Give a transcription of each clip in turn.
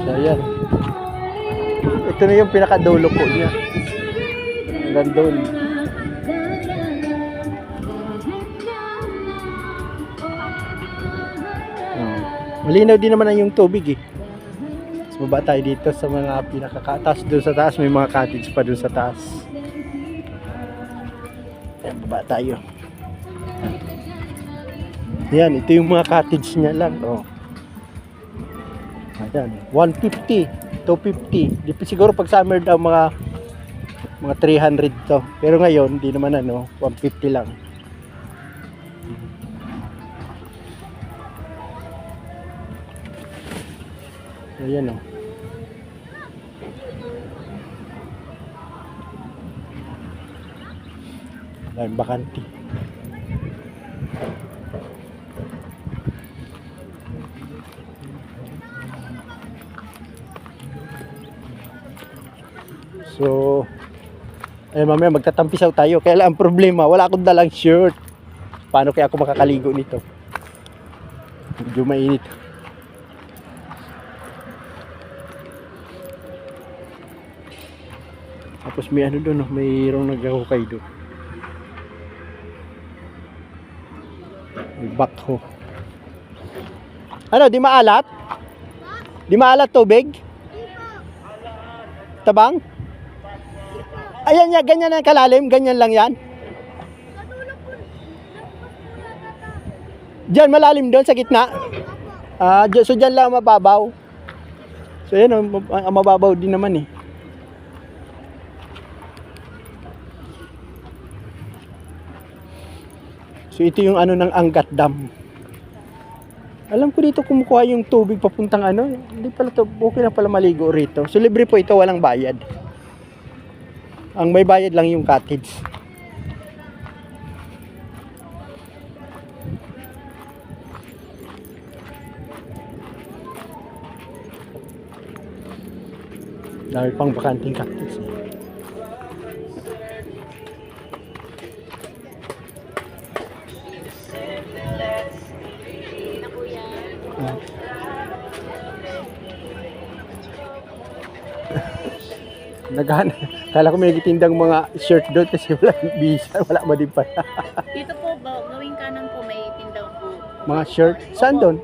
So, ayan. Ito na yung pinakadulo po niya. Hanggang doon. Malinaw din naman yung tubig eh. Mas baba tayo dito sa mga pinakataas. Doon sa taas may mga cottage pa doon sa taas. Ayan, baba tayo. Ayan, ito yung mga cottage niya lang. Oh. Ayan, 150, 250. Di pa siguro pag summer daw mga 300 to. Pero ngayon, hindi naman 150 lang. Ayan o. Dahil bakante. So, ay mamaya magtatampisaw tayo. Kaya lang ang problema, wala akong dalang shirt. Paano kaya ako makakaligo nito? Medyo mainit. Tapos may doon, mayroong nagkakukay doon. May backhoe. Ano, di maalat? Di maalat tubig? Tabang? Ayan yan, ganyan ang kalalim, ganyan lang yan. Diyan, malalim doon sa gitna. So diyan lang mababaw. So yan, mababaw din naman eh. So ito yung ng Angat Dam. Alam ko dito kumukuha yung tubig papuntang hindi pala to, okay lang pala maligo rito. So libre po ito, walang bayad. Ang may bayad lang yung cottage. Dahil pang bakanting cottage eh. Kala ko may tindang mga shirt doon kasi wala bisa, wala mo din pala. Dito po, gawing kanan po, may tindaw po. Mga shirt? Saan doon?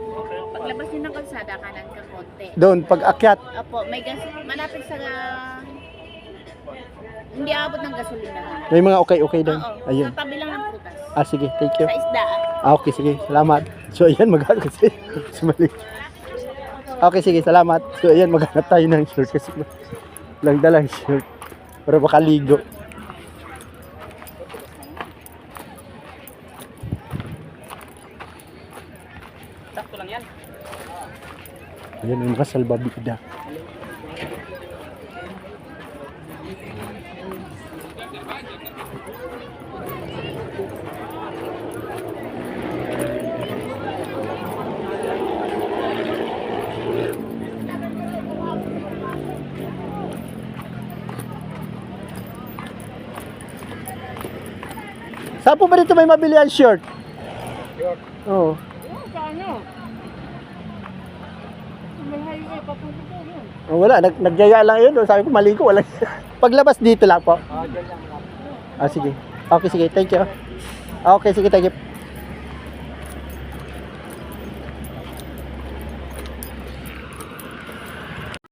Paglabas din ng kalsada, kanan ka konti. Doon, pag akyat? Opo, may gas, malapit sa, hindi abot ng gasolina. May mga okay doon? Oo, Ayun. sa tabi lang ng prutas. Sige, thank you. Sa isdaan. Okay, sige, salamat. So ayan, maghanap kasi sumali. Okay, sige, salamat. So ayan, maghanap tayo ng shirt kasi lang dalang shirt para makaligo. Sakto lang yan. Ayan, may mga salbabida. Saan po ba dito may mabili ang shirt? Shirt? Oo. Sa ano? May highway, papunta po yun. Wala, nagjaya lang yun. Sabi ko maligo, wala. Paglabas dito lang po. Diyan lang. Sige. Okay, sige, thank you. Okay, sige, thank you.